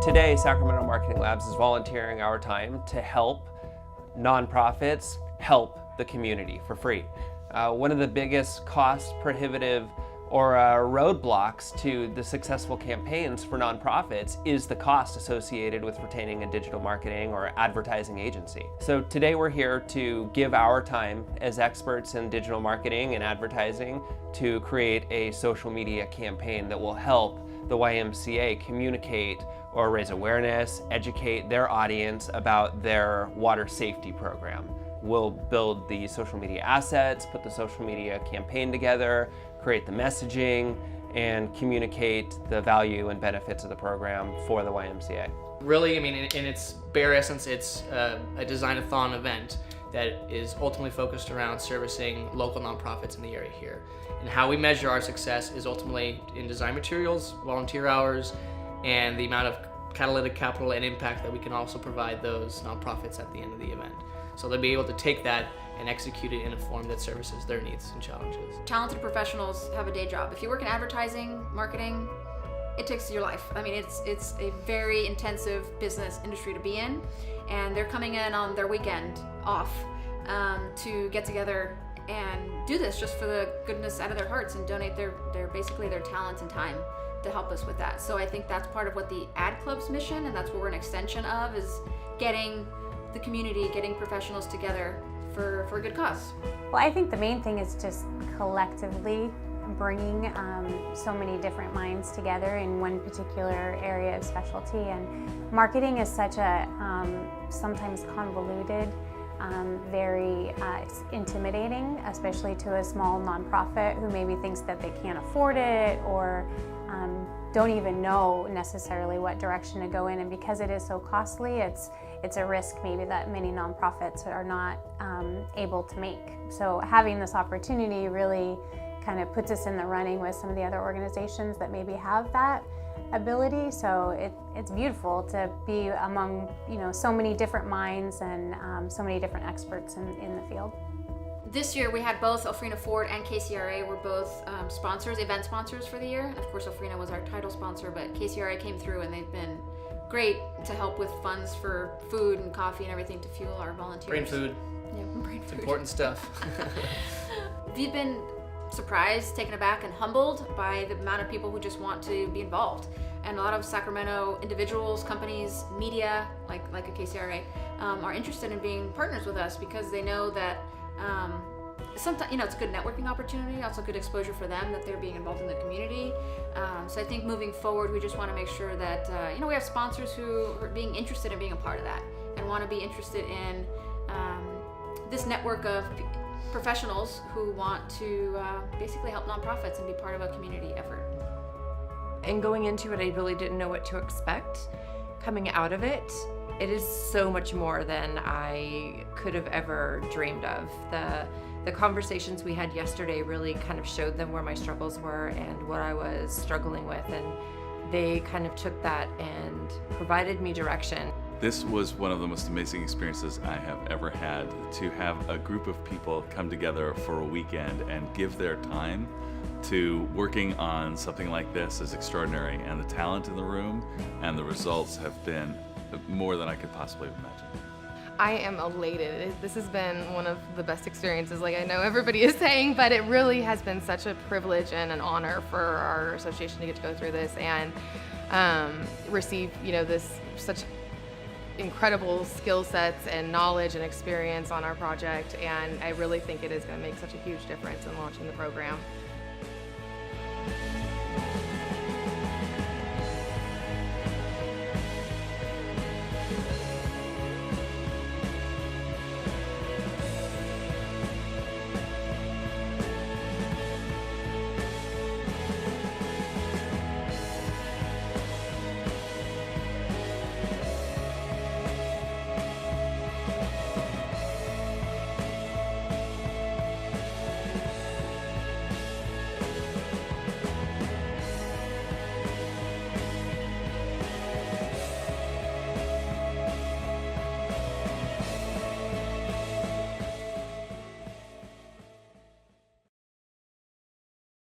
Today, Sacramento Marketing Labs is volunteering our time to help nonprofits help the community for free. One of the biggest cost prohibitive or roadblocks to the successful campaigns for nonprofits is the cost associated with retaining a digital marketing or advertising agency. So today we're here to give our time as experts in digital marketing and advertising to create a social media campaign that will help the YMCA communicate or raise awareness, educate their audience about their water safety program. We'll build the social media assets, put the social media campaign together, create the messaging, and communicate the value and benefits of the program for the YMCA. Really, I mean, in its bare essence, it's a design-a-thon event that is ultimately focused around servicing local nonprofits in the area here. And how we measure our success is ultimately in design materials, volunteer hours, and the amount of catalytic capital and impact that we can also provide those nonprofits at the end of the event. So they'll be able to take that and execute it in a form that services their needs and challenges. Talented professionals have a day job. If you work in advertising, marketing, it takes your life. I mean, it's a very intensive business industry to be in, and they're coming in on their weekend off to get together and do this just for the goodness out of their hearts and donate their basically their talents and time to help us with that. So I think that's part of what the Ad Club's mission, and that's what we're an extension of, is getting the community, getting professionals together for a good cause. Well, I think the main thing is just collectively bringing so many different minds together in one particular area of specialty. And marketing is such a sometimes convoluted, very it's intimidating, especially to a small nonprofit who maybe thinks that they can't afford it or don't even know necessarily what direction to go in. And because it is so costly, it's a risk maybe that many nonprofits are not able to make. So having this opportunity really kind of puts us in the running with some of the other organizations that maybe have that ability. So it's beautiful to be among so many different minds and so many different experts in the field. This year we had both Elfrina Ford and KCRA were both event sponsors for the year. Of course, Elfrina was our title sponsor, but KCRA came through and they've been great to help with funds for food and coffee and everything to fuel our volunteers. Brain food. Yeah, brain food. Important stuff. We've been surprised, taken aback, and humbled by the amount of people who just want to be involved. And a lot of Sacramento individuals, companies, media, like a KCRA, are interested in being partners with us because they know that sometimes it's a good networking opportunity, also good exposure for them that they're being involved in the community. So I think moving forward, we just want to make sure that we have sponsors who are being interested in being a part of that and want to be interested in this network of professionals who want to basically help nonprofits and be part of a community effort. And going into it, I really didn't know what to expect. Coming out of it, it is so much more than I could have ever dreamed of. The conversations we had yesterday really kind of showed them where my struggles were and what I was struggling with, and they kind of took that and provided me direction. This was one of the most amazing experiences I have ever had. To have a group of people come together for a weekend and give their time to working on something like this is extraordinary, and the talent in the room and the results have been more than I could possibly imagine. I am elated. This has been one of the best experiences, like I know everybody is saying, but it really has been such a privilege and an honor for our association to get to go through this and receive, this such incredible skill sets and knowledge and experience on our project, and I really think it is going to make such a huge difference in launching the program.